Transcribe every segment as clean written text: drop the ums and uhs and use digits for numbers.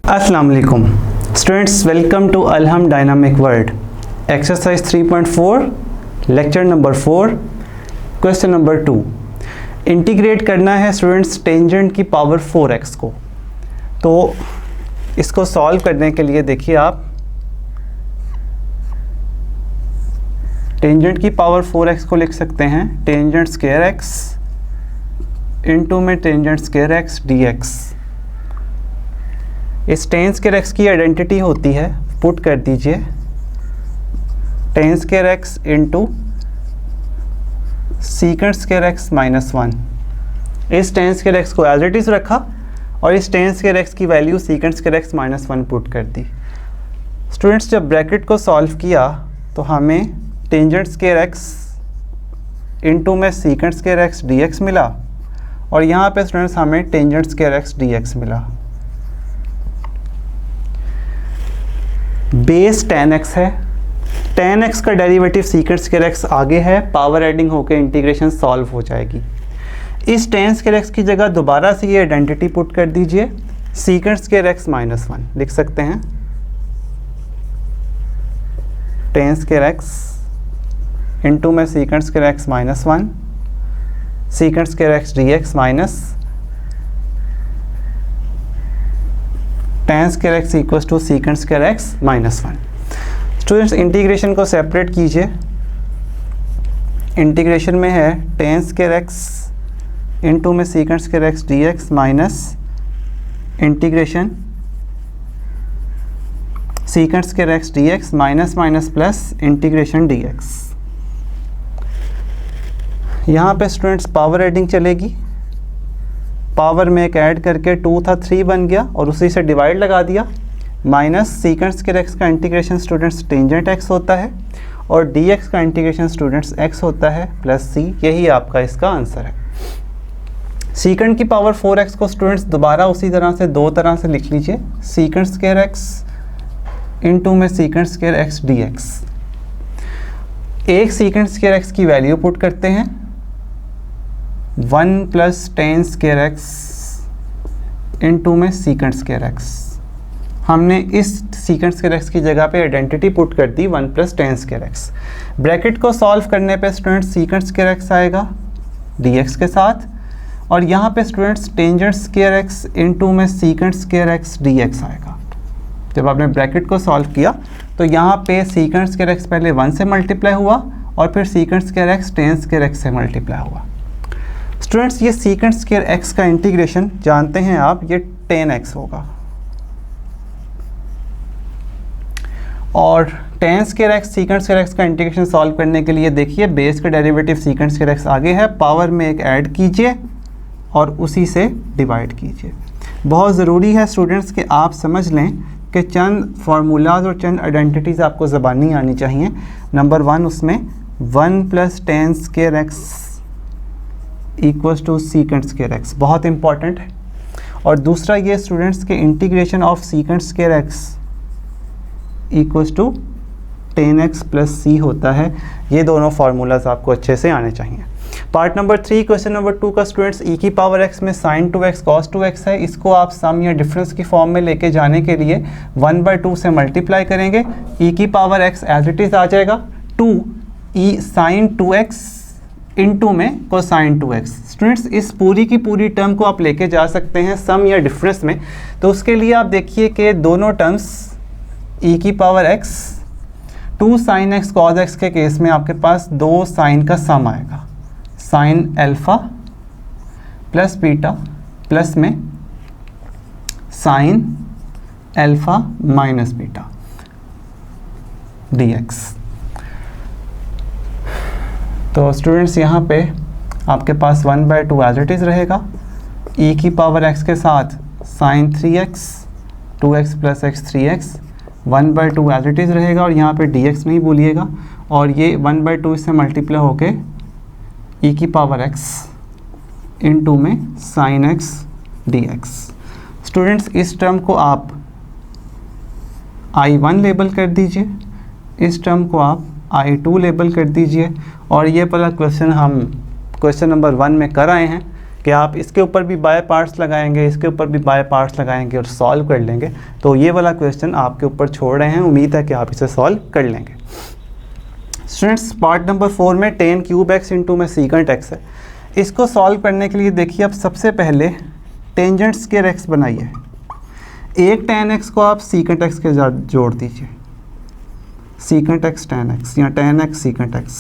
अस्सलाम वालेकुम students, welcome to Alham dynamic world. Exercise 3.4 lecture number 4 question number 2। Integrate करना है स्टूडेंट्स टेंजेंट की पावर 4x को। तो इसको सॉल्व करने के लिए देखिए आप टेंजेंट की पावर 4x को लिख सकते हैं टेंजेंट स्क्वायर x इनटू में टेंजेंट स्क्वायर x dx। इस टेन स्क्वायर x की आइडेंटिटी होती है, पुट कर दीजिए ten square x into secant square x minus 1। इस टेन स्क्वायर x को एज इट इज़ रखा और इस टेन स्क्वायर x की value secant square x minus 1 put कर दी। स्टूडेंट्स, जब ब्रैकेट को सॉल्व किया तो हमें टेंजेंट स्क्वायर x इंटू में सीकेंट स्क्वायर x dx मिला और यहाँ पे स्टूडेंट्स हमें टेंजेंट स्क्वायर x dx मिला। बेस tan x है, tan x का डेरिवेटिव सीकेंट स्क्वायर x आगे है, पावर एडिंग होकर इंटीग्रेशन सॉल्व हो जाएगी। इस tan स्क्वायर x की जगह दोबारा से ये आइडेंटिटी पुट कर दीजिए सीकेंट स्क्वायर x माइनस 1। लिख सकते हैं tan स्क्वायर x इंटू में secant square x minus 1 secant square x dx minus tan square x equals to secant square x minus 1। Students, integration को सेपरेट कीजिए। Integration में है tan स्क्वायर x इंटू में secant square x dx minus integration secant square x dx minus minus plus integration dx। यहाँ पे students power adding चलेगी। Power में एक ऐड करके 2 था 3 बन गया और उसी से डिवाइड लगा दिया। माइनस सीकेंट स्क्वायर x का इंटीग्रेशन स्टूडेंट्स टेंजेंट x होता है और dx का इंटीग्रेशन स्टूडेंट्स x होता है प्लस c। यही आपका इसका आंसर है। सीकेंट की पावर 4x को स्टूडेंट्स दोबारा उसी तरह से दो तरह से लिख लीजिए सीकेंट स्क्वायर x इंटू में सीकेंट स्क्वायर x dx। एक सीकेंट स्क्वायर x की वैल्यू पुट करते हैं 1 plus tan square x into में सीकेंट स्क्वायर x। हमने इस सीकेंट स्क्वायर x की जगह पे आइडेंटिटी पुट कर दी 1 plus tan square x। Bracket को सॉल्व करने पे स्टूडेंट सीकेंट स्क्वायर x आएगा dx के साथ और यहाँ पे students tangent square x into में सीकेंट स्क्वायर x dx आएगा। जब आपने ब्रैकेट को सॉल्व किया तो यहाँ पे सीकेंट स्क्वायर x पहले 1 से मल्टीप्लाई हुआ और फिर secant square x tan square x से मल्टीप्लाई हुआ। स्टूडेंट्स, ये सीकेंट स्क्वायर x का इंटीग्रेशन जानते हैं आप, ये tan x होगा और tan square x secant square x का इंटीग्रेशन सॉल्व करने के लिए देखिए बेस का डेरिवेटिव सीकेंट स्क्वायर x आगे है, पावर में एक ऐड कीजिए और उसी से डिवाइड कीजिए। बहुत ज़रूरी है स्टूडेंट्स कि आप समझ लें कि चंद फार्मूलाज और चंद आइडेंटिटीज़ आपको ज़बानी आनी चाहिए। नंबर 1 उसमें 1 plus tan square x equals to secant square x बहुत इंपॉर्टेंट है। और दूसरा ये स्टूडेंट्स के integration of secant square x equals to tan x plus c होता है। ये दोनों फार्मूलाज आपको अच्छे से आने चाहिए। पार्ट नंबर 3 क्वेश्चन नंबर 2 का स्टूडेंट्स e की पावर x में sin 2x cos 2x है। इसको आप सम या डिफरेंस की फॉर्म में लेके जाने के लिए 1/2 से मल्टीप्लाई करेंगे। e की power x as it is आ जाएगा 2 e sin 2x इंटू में कोसाइन 2x। स्टूडेंट्स, इस पूरी की पूरी टर्म को आप लेके जा सकते हैं सम या डिफरेंस में। तो उसके लिए आप देखिए कि दोनों टर्म्स e की power x 2 sin x cos x के केस में आपके पास 2 साइन का सम आएगा, sine alpha plus beta plus में sine alpha minus beta dx। तो स्टूडेंट्स, यहाँ पे आपके पास 1/2 एज इट इज़ रहेगा। e की पावर x के साथ sine 3x 2x plus x 3x 1/2 as it is रहेगा और यहाँ पे dx नहीं भूलिएगा और ये 1/2 इससे मल्टीप्लाई होके e की पावर x इंटू में साइन x dx। स्टूडेंट्स, इस टर्म को आप I1 लेबल कर दीजिए, इस टर्म को आप I2 लेबल कर दीजिए और ये वाला क्वेश्चन हम क्वेश्चन नंबर 1 में कर आए हैं कि आप इसके ऊपर भी बाय पार्ट्स लगाएंगे, इसके ऊपर भी बाय पार्ट्स लगाएंगे और सॉल्व कर लेंगे। तो ये वाला क्वेश्चन आपके ऊपर छोड़ रहे हैं, उम्मीद है कि आप इसे सॉल्व कर लेंगे। स्टूडेंट्स पार्ट नंबर 4 में tan क्यूब x इंटू में सीकेंट x है। इसको सॉल्व करने के लिए देखिए आप सबसे पहले टेंजेंट स्क्वायर x बनाइए। एक tan x को आप सीकेंट x के साथ जोड़ दीजिए, सीकेंट x tan x या tan x secant x।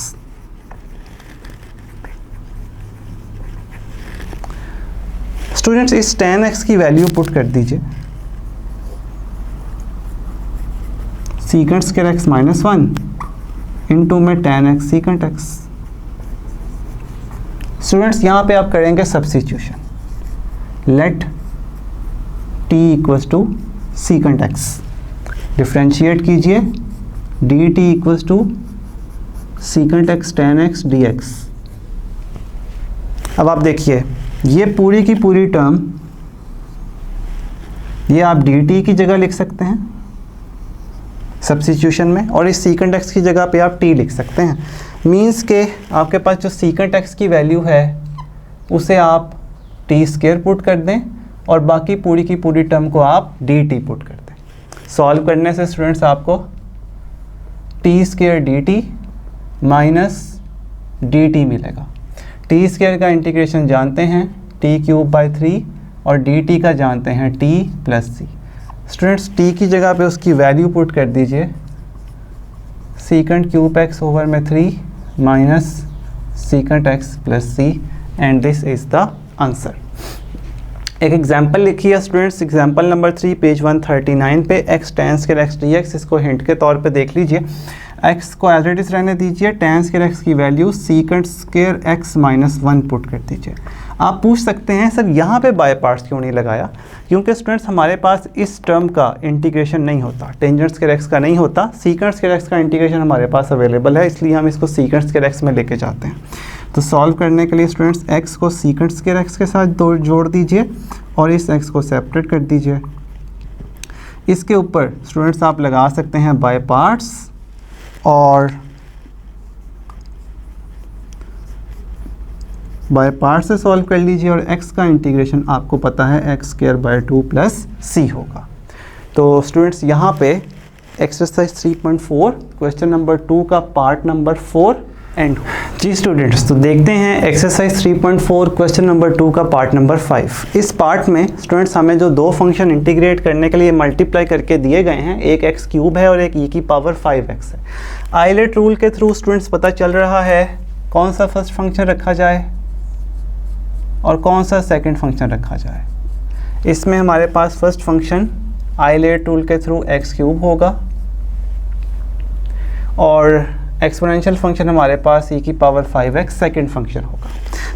Students इस tan x की वैल्यू पुट कर दीजिए, secant square x minus 1 into में tan x secant x। Students यहाँ पे आप करेंगे substitution, let t equals to secant x, differentiate कीजिए dt equals to secant x tan x dx। अब आप देखिए ये पूरी की पूरी टर्म ये आप dt की जगह लिख सकते हैं सब्स्टिट्यूशन में, और इस सीकेंट x की जगह पे आप t लिख सकते हैं। मीन्स के आपके पास जो सीकेंट x की वैल्यू है उसे आप t स्क्वायर पुट कर दें और बाकी पूरी की पूरी टर्म को आप dt पुट कर दें। सॉल्व करने से स्टूडेंट्स आपको t square dt minus dt मिलेगा। t स्क्वायर का इंटीग्रेशन जानते हैं t क्यूब बाई 3 और dt का जानते हैं t plus c। Students t की जगह पे उसकी वैल्यू पुट कर दीजिए, सीकेंट क्यूब x ओवर में 3 minus secant x plus c, and this is the answer. एक एग्जाम्पल लिखी है स्टूडेंट्स, एग्जाम्पल नंबर 3 पेज 139 पे x tan square x dx। इसको हिंट के तौर पे देख लीजिए, x को एज इट इज रहने दीजिए, tan स्क्वायर x की value secant square x minus 1 put कर दीजिए। आप पूछ सकते हैं सर यहाँ पे बाय पार्ट्स क्यों नहीं लगाया, क्योंकि स्टूडेंट्स हमारे पास इस टर्म का इंटीग्रेशन नहीं होता, टेंजेंट स्क्वायर x का नहीं होता, सीकेंट स्क्वायर x का इंटीग्रेशन हमारे पास अवेलेबल है, इसलिए हम इसको सीकेंट स्क्वायर x में लेके जाते हैं। तो सॉल्व करने के लिए स्टूडेंट्स x को सीकेंट स्क्वायर x के साथ जोड़ दीजिए और इस x को सेपरेट कर दीजिए। इसके ऊपर स्टूडेंट्स आप लगा सकते हैं बाय पार्ट्स और बाय पार्ट से सॉल्व कर लीजिए, और x का इंटीग्रेशन आपको पता है x square by 2 plus c होगा। तो स्टूडेंट्स यहाँ पे एक्सरसाइज 3.4 क्वेश्चन नंबर 2 का पार्ट नंबर 4 एंड। जी स्टूडेंट्स, तो देखते हैं एक्सरसाइज 3.4 क्वेश्चन नंबर 2 का पार्ट नंबर 5। इस पार्ट में स्टूडेंट्स हमें जो दो फंक्शन इंटीग्रेट करने के लिए मल्टीप्लाई करके दिए गए हैं, एक x क्यूब है और एक e की पावर 5x है। आइलेट रूल के थ्रू स्टूडेंट्स पता चल रहा है कौन सा फर्स्ट फंक्शन रखा जाए और कौन सा सेकंड फंक्शन रखा जाए। इसमें हमारे पास फर्स्ट फंक्शन आइलेट रूल के थ्रू x क्यूब होगा और एक्सपोनेंशियल फंक्शन हमारे पास e की पावर 5x सेकंड फंक्शन होगा।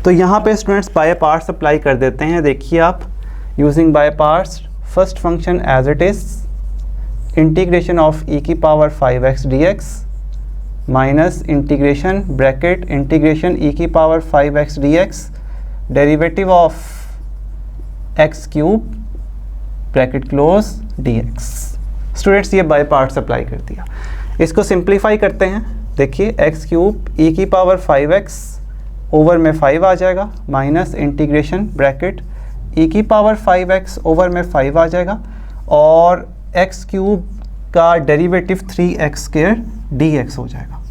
तो यहाँ पे स्टूडेंट्स बाय पार्ट्स अप्लाई कर देते हैं। देखिए आप, using by parts, first function as it is integration of e की power 5x dx minus integration bracket integration e की power 5x dx derivative of x cube bracket close dx। Students ये by parts apply कर दिया। इसको simplify करते हैं। देखिए x cube e की पावर 5x ओवर में 5 आ जाएगा माइनस इंटीग्रेशन ब्रैकेट e की पावर 5x ओवर में 5 आ जाएगा और x क्यूब का डेरिवेटिव 3x स्क्वायर dx हो जाएगा।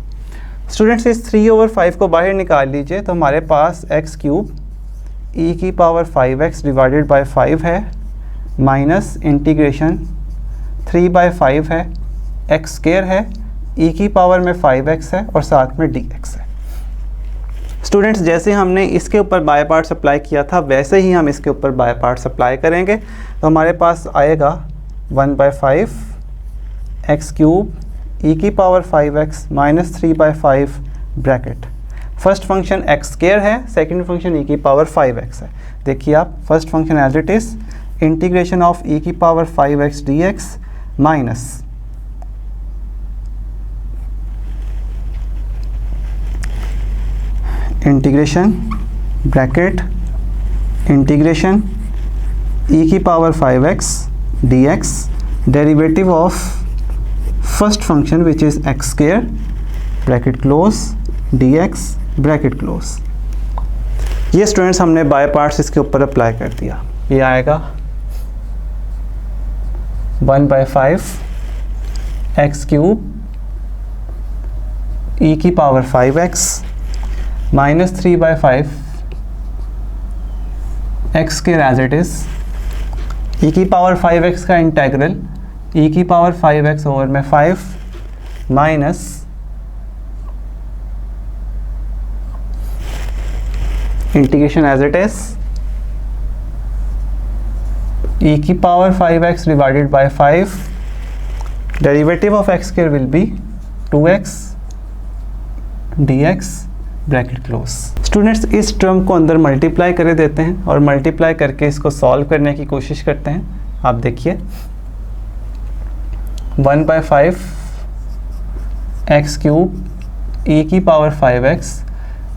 स्टूडेंट्स इस 3 ओवर 5 को बाहर निकाल लीजिए तो हमारे पास x क्यूब e की पावर 5x डिवाइडेड बाय 5 है माइनस इंटीग्रेशन 3/5 है, x स्क्वायर है, e की पावर में 5x है और साथ में dx है। स्टूडेंट्स जैसे हमने इसके ऊपर बाय पार्ट्स अप्लाई किया था वैसे ही हम इसके ऊपर बाय पार्ट्स अप्लाई करेंगे। तो हमारे पास आएगा 1/5 x क्यूब e की power 5x minus 3/5 bracket. First function x square है, सेकंड फंक्शन e की पावर 5x है। देखिए आप, first function as it is integration of e की power 5x dx minus integration bracket integration e की power 5x dx derivative of first function which is x square bracket close dx bracket close. ये students हमने by parts इसके ऊपर apply कर दिया। ये आएगा 1/5 एक्स क्यूब e की power 5x minus 3/5 x square as it is, e की पावर 5x का इंटेग्रल e की पावर 5x ओवर में 5 minus integration as it is e की power 5x divided by 5, derivative of x square will be 2x dx bracket close. Students इस term को अंदर multiply कर देते हैं और मल्टीप्लाई करके इसको सॉल्व करने की कोशिश करते हैं। आप देखिए 1/5 एक्स क्यूब e की पावर 5x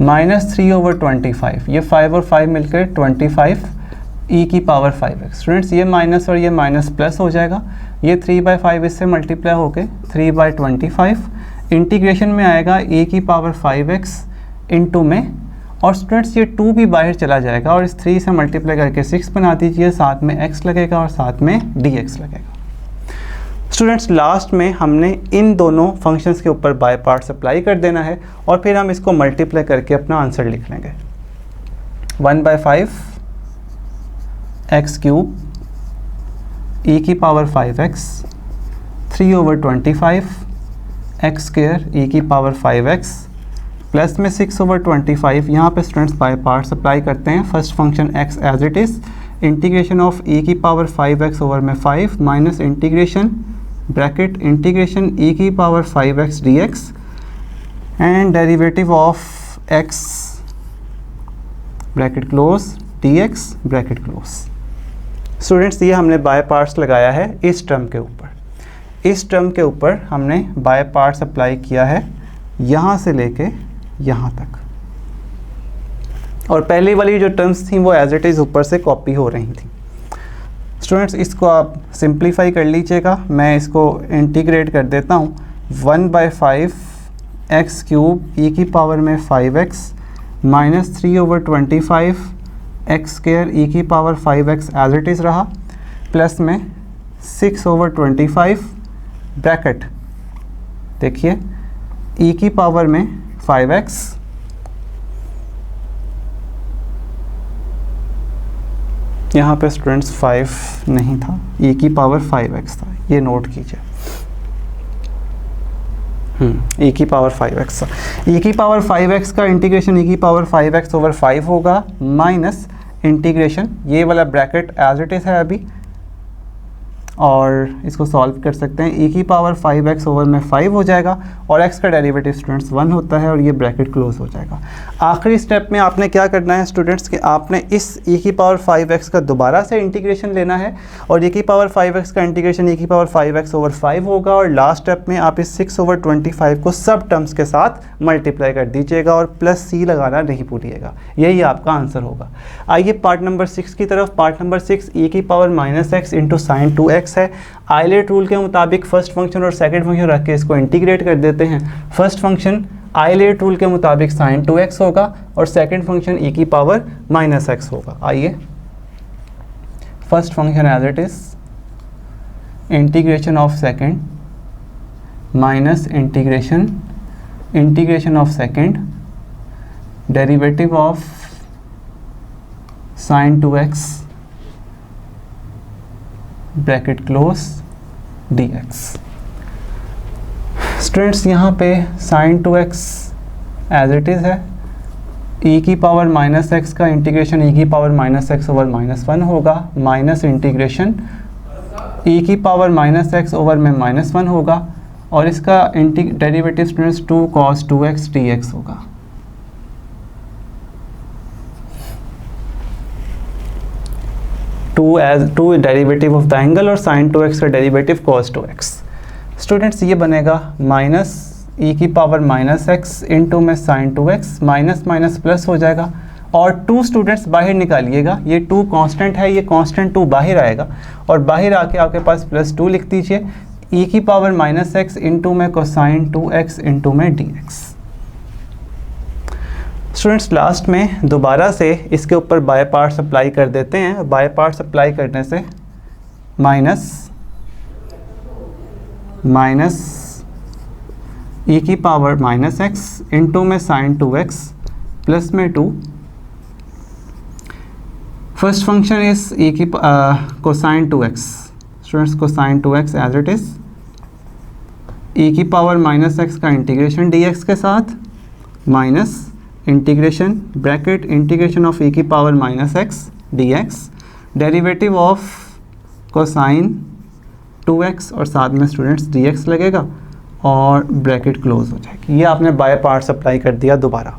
माइनस 3/25, ये 5 और 5 मिलकर 25 e की पावर 5x। स्टूडेंट्स ये माइनस और ये माइनस प्लस हो जाएगा, ये 3/5 इससे मल्टीप्लाई होके 3/25 इंटीग्रेशन में आएगा e की पावर 5x इंटू में, और स्टूडेंट्स ये 2 भी बाहर चला जाएगा और इस 3 से मल्टीप्लाई करके 6 बना दीजिए, साथ में x लगेगा और साथ में dx लगेगा। स्टूडेंट्स लास्ट में हमने इन दोनों फंक्शंस के ऊपर बाय पार्ट्स अप्लाई कर देना है और फिर हम इसको मल्टीप्लाई करके अपना आंसर लिख लेंगे। 1/5 एक्स क्यूब e की power 5x 3/25 x square e की पावर 5x प्लस में 6/25। यहाँ पे स्टूडेंट्स बाय पार्ट्स अप्लाई करते हैं। First function x as it is, integration of e की पावर 5x ओवर में 5 minus integration bracket integration e की power 5x dx and derivative of x bracket close dx bracket close. Students ये हमने by parts लगाया है इस term के ऊपर, इस टर्म के ऊपर हमने बाय पार्ट्स अप्लाई किया है यहाँ से लेके यहाँ तक, और पहले वाली जो टर्म्स थी वो एज इट इज़ ऊपर से कॉपी हो रही थी। स्टूडेंट्स इसको आप सिंप्लीफाई कर लीजिएगा, मैं इसको इंटीग्रेट कर देता हूँ। 1/5 एक्स क्यूब e की पावर में 5x minus 3/25 x square e की power 5x as it is रहा, प्लस में 6/25 ब्रैकेट देखिए e की पावर में 5x यहाँ पे स्टूडेंट्स 5 नहीं था, e की पावर 5x था, ये नोट कीजिए। e की पावर 5x था, e की पावर 5x का इंटीग्रेशन e की पावर 5x ओवर 5 होगा माइनस इंटीग्रेशन, ये वाला ब्रैकेट एज इट इज़ है अभी, और इसको सॉल्व कर सकते हैं। e की पावर 5x ओवर में 5 हो जाएगा और x का डेरिवेटिव स्टूडेंट्स 1 होता है और ये ब्रैकेट क्लोज हो जाएगा। आखिरी स्टेप में आपने क्या करना है स्टूडेंट्स कि आपने इस e की पावर 5x का दोबारा से इंटीग्रेशन लेना है, और e की पावर 5x का इंटीग्रेशन e की पावर 5x ओवर 5 होगा, और लास्ट स्टेप में आप इस 6/25 को सब टर्म्स के साथ मल्टीप्लाई कर दीजिएगा और प्लस c लगाना नहीं भूलिएगा, यही आपका आंसर होगा। आइए पार्ट नंबर 6 की तरफ। पार्ट नंबर 6 e की power minus x into sine 2x है। आइलेट रूल के मुताबिक फर्स्ट फंक्शन और सेकंड फंक्शन रख के इसको इंटीग्रेट कर देते हैं। फर्स्ट फंक्शन आइलेट रूल के मुताबिक साइन 2x होगा और सेकंड फंक्शन e की पावर माइनस एक्स होगा। आइए first function as it is, integration of second minus integration of second derivative of sine 2x bracket close dx। Students यहाँ पे sine 2x as it is है, e की power minus x का integration e की power minus x over -1 होगा, minus integration e की power minus x over में -1 होगा, और इसका derivative students 2 cos 2x dx होगा। Two derivative of the angle और साइन 2x का डेरिवेटिव cos 2x। स्टूडेंट्स ये बनेगा माइनस e की पावर माइनस एक्स इंटू में sine 2x, minus minus plus हो जाएगा, और 2 स्टूडेंट्स बाहर निकालिएगा, ये 2 कांस्टेंट है, ये कांस्टेंट 2 बाहर आएगा और बाहर आके आपके पास +2 लिख दीजिए, e की पावर माइनस एक्स इंटू में कोसाइन 2x इंटू में dx। स्टूडेंट्स लास्ट में दोबारा से इसके ऊपर बाय पार्ट्स अप्लाई कर देते हैं। बाय पार्ट्स अप्लाई करने से माइनस e की पावर माइनस एक्स इंटू में साइन 2x प्लस में 2। फर्स्ट फंक्शन इज e की cosine 2x। Students cosine 2x as it is e की पावर माइनस एक्स का इंटीग्रेशन dx के साथ minus integration bracket integration of e की power minus x dx derivative of cosine 2x और साथ में students dx लगेगा और ब्रैकेट क्लोज हो जाएगी। ये आपने बाय पार्ट्स अप्लाई कर दिया दोबारा।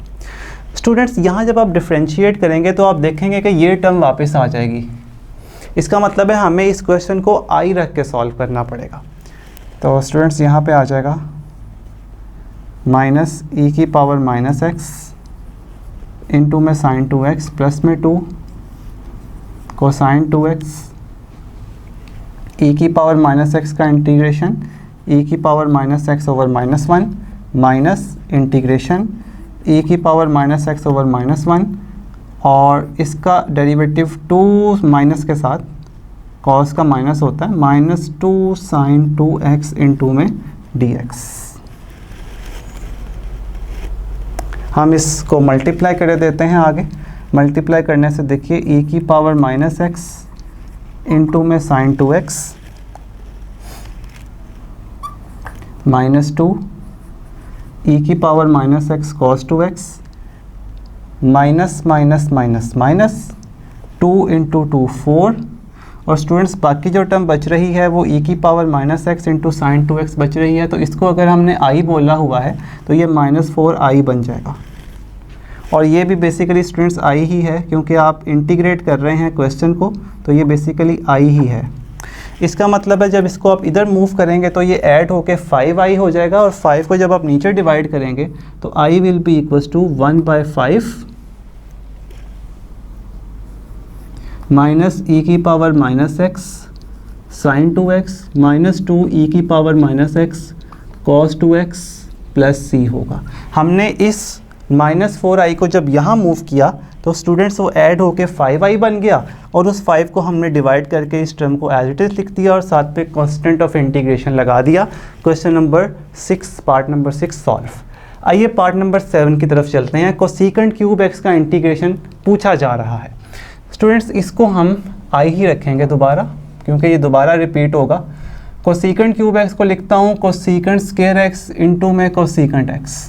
स्टूडेंट्स यहाँ जब आप डिफ्रेंशिएट करेंगे तो आप देखेंगे कि ये टर्म वापस आ जाएगी। इसका मतलब है हमें इस क्वेश्चन को आई रख के सॉल्व करना पड़ेगा। तो स्टूडेंट्स यहाँ पे आ जाएगा माइनस e की पावर माइनस एक्स इंटू में साइन 2x प्लस में 2 कोसाइन 2x e की पावर माइनस एक्स का इंटीग्रेशन e की power minus x over minus 1 minus integration e की power minus x over minus 1 और इसका डेरिवेटिव 2 माइनस के साथ कॉस का माइनस होता है माइनस 2 साइन 2x इंटू में dx। हम इसको मल्टीप्लाई कर देते हैं आगे। मल्टीप्लाई करने से देखिए e की पावर माइनस एक्स इंटू में साइन 2x माइनस 2 e की power minus x cos 2x minus minus minus minus 2 into 2 4। और स्टूडेंट्स बाकी जो टर्म बच रही है वो e की power minus x into sine 2x बच रही है। तो इसको अगर हमने i बोला हुआ है तो ये माइनस 4i बन जाएगा और ये भी बेसिकली स्टूडेंट्स i ही है क्योंकि आप इंटीग्रेट कर रहे हैं क्वेश्चन को, तो ये बेसिकली i ही है। इसका मतलब है जब इसको आप इधर मूव करेंगे तो ये ऐड होके 5i हो जाएगा और 5 को जब आप नीचे डिवाइड करेंगे तो i will be equals to 1/5 minus e की power minus x sine 2x minus 2 e की power minus x cos 2x plus c होगा। हमने इस माइनस 4i को जब यहाँ मूव किया तो स्टूडेंट्स वो ऐड होके 5i बन गया और उस 5 को हमने डिवाइड करके इस टर्म को एज इट इज लिख दिया और साथ पे कांस्टेंट ऑफ इंटीग्रेशन लगा दिया। Question number 6 part number 6 solve. आइए पार्ट नंबर 7 की तरफ चलते हैं। कोसेकेंट क्यूब एक्स का इंटीग्रेशन पूछा जा रहा है। स्टूडेंट्स इसको हम आई ही रखेंगे दोबारा क्योंकि ये दोबारा रिपीट होगा। कोसेकेंट क्यूब एक्स को लिखता हूँ कोसेकेंट स्क्वायर एक्स इंटू में कोसेकेंट एक्स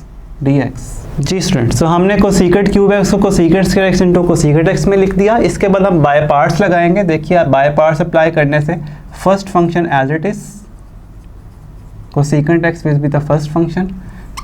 dx। जी स्टूडेंट्स, तो हमने कोसेकेंट क्यूब एक्स को cosecant square x into cosecant x में लिख दिया। इसके बाद हम बाय पार्ट्स लगाएंगे। देखिए बाय पार्ट्स अप्लाई करने से first function as it is cosecant x will be the first function,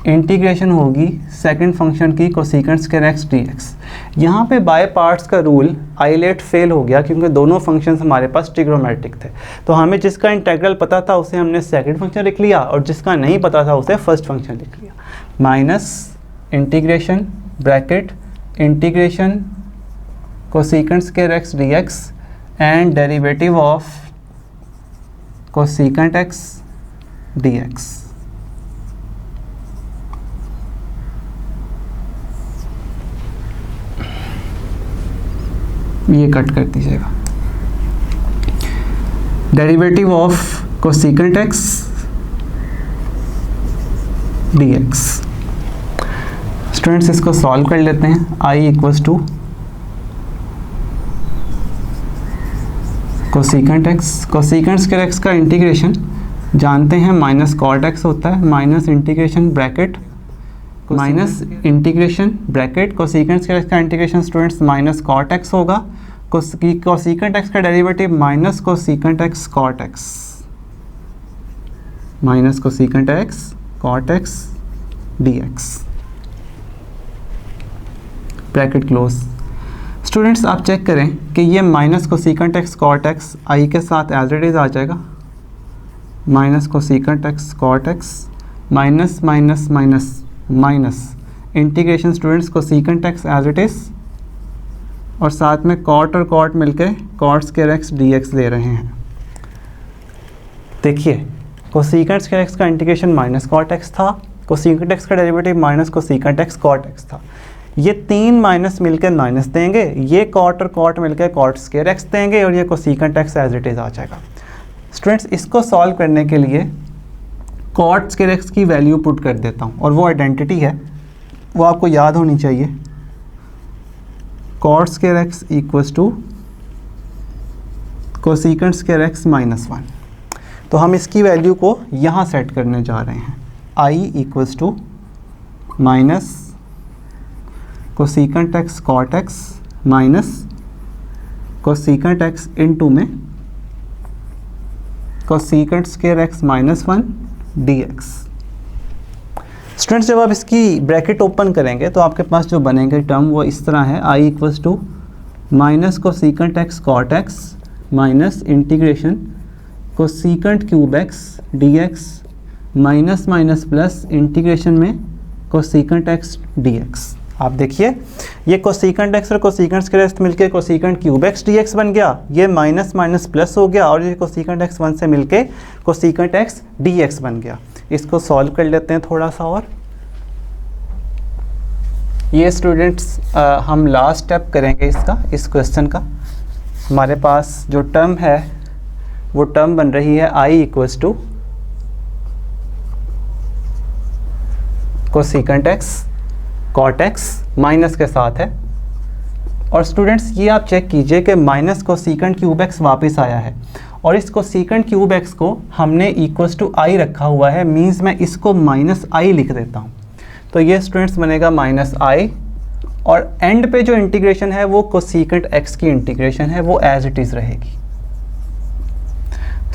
integration होगी सेकंड फंक्शन की कोसेकेंट स्क्वायर एक्स dx। यहाँ पे बाय पार्ट्स का रूल आइलेट फेल हो गया क्योंकि दोनों फंक्शंस हमारे पास ट्रिग्नोमेट्रिक थे। तो हमें जिसका इंटीग्रल पता था उसे हमने सेकंड फंक्शन लिख लिया और जिसका नहीं पता था उसे फर्स्ट फंक्शन लिख लिया। Minus integration bracket integration cosecant square x dx and derivative of cosecant x dx। ये कट कर दीजिएगा। Derivative of cosecant x dx। Students इसको सॉल्व कर लेते हैं। i equals to cosecant x, cosecant square x का इंटीग्रेशन जानते हैं माइनस कॉट एक्स होता है minus integration bracket minus integration bracket cosecant square x का integration students minus cot x होगा। कोसेकेंट एक्स का derivative minus cosecant x cot x minus cosecant x cot x dx bracket close. Students आप check करें कि ये minus cosecant x cot x I के साथ as it is आ जाएगा minus cosecant x cot x minus minus minus minus integration students cosecant x as it is और साथ में कॉट और कॉट मिलके कॉट स्क्वायर एक्स dx ले रहे हैं। देखिए कोसेकेंट स्क्वायर एक्स का इंटीग्रेशन माइनस कॉट एक्स था, कोसेकेंट एक्स का derivative minus cosecant x cot x था। ये 3 माइनस मिलकर माइनस देंगे, ये कॉट और कॉट मिलकर कॉट स्क्वायर एक्स देंगे और ये cosecant x as it is आ जाएगा। स्टूडेंट्स इसको सॉल्व करने के लिए कॉट स्क्वायर एक्स की वैल्यू पुट कर देता हूँ और वो आइडेंटिटी है, वो आपको याद होनी चाहिए। Cot square x equals to cosecant square x minus 1। तो हम इसकी वैल्यू को यहाँ सेट करने जा रहे हैं। I equals to minus cosecant x cot x minus cosecant x into में cosecant square x minus 1 dx। Students जब आप इसकी ब्रैकेट ओपन करेंगे तो आपके पास जो बनेंगे टर्म वो इस तरह है, I equals to minus cosecant x cot x minus integration cosecant cube x dx minus minus plus integration में कोसेकेंट एक्स dx। आप देखिए ये कोसेकेंट एक्स और कोसेकेंट स्क्वायर एक्स मिलके कोसेकेंट क्यूब एक्स dx बन गया, ये माइनस माइनस प्लस हो गया और ये कोसेकेंट एक्स 1 से मिलके कोसेकेंट एक्स dx बन गया। इसको सॉल्व कर लेते हैं थोड़ा सा और। ये स्टूडेंट्स हम लास्ट स्टेप करेंगे इसका, इस क्वेश्चन का। हमारे पास जो टर्म है वो टर्म बन रही है I equals to cosecant x cot x minus के साथ है। और स्टूडेंट्स ये आप चेक कीजिए कि माइनस कोसेकेंट क्यूब एक्स वापस आया है और इस कोसेकेंट क्यूब एक्स को हमने इक्वल्स टू आई रखा हुआ है, मींस मैं इसको माइनस आई लिख देता हूँ। तो ये स्टूडेंट्स बनेगा माइनस आई और एंड पे जो इंटीग्रेशन है वो कोसेकेंट एक्स की इंटीग्रेशन है, वो एज इट इज़ रहेगी।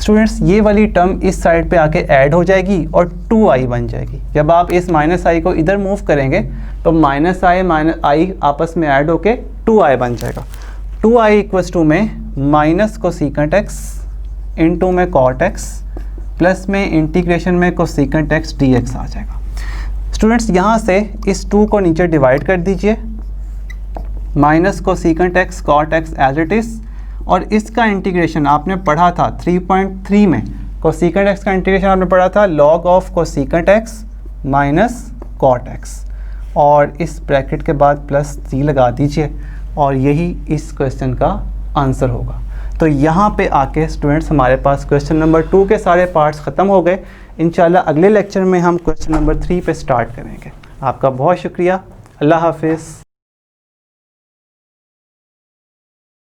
स्टूडेंट्स ये वाली टर्म इस साइड पे आके ऐड हो जाएगी और 2i बन जाएगी। जब आप इस माइनस आई को इधर मूव करेंगे तो माइनस आई आपस में ऐड होके 2i बन जाएगा। 2i इक्वल्स टू में माइनस कोसेकेंट एक्स इनटू में कॉट एक्स प्लस में इंटीग्रेशन में कोसेकेंट एक्स dx आ जाएगा। स्टूडेंट्स यहाँ से इस 2 को नीचे डिवाइड कर दीजिए, minus cosecant x cot x as it is, और इसका इंटीग्रेशन आपने पढ़ा था 3.3 में। कोसेकेंट एक्स का इंटीग्रेशन आपने पढ़ा था log of cosecant x minus cot x, और इस ब्रैकेट के बाद प्लस 3 लगा दीजिए और यही इस क्वेश्चन का आंसर होगा। तो यहाँ पे आके स्टूडेंट्स हमारे पास क्वेश्चन नंबर 2 के सारे पार्ट्स ख़त्म हो गए। इंशाल्लाह अगले लेक्चर में हम क्वेश्चन नंबर 3 पे स्टार्ट करेंगे। आपका बहुत शुक्रिया। अल्लाह हाफिज़।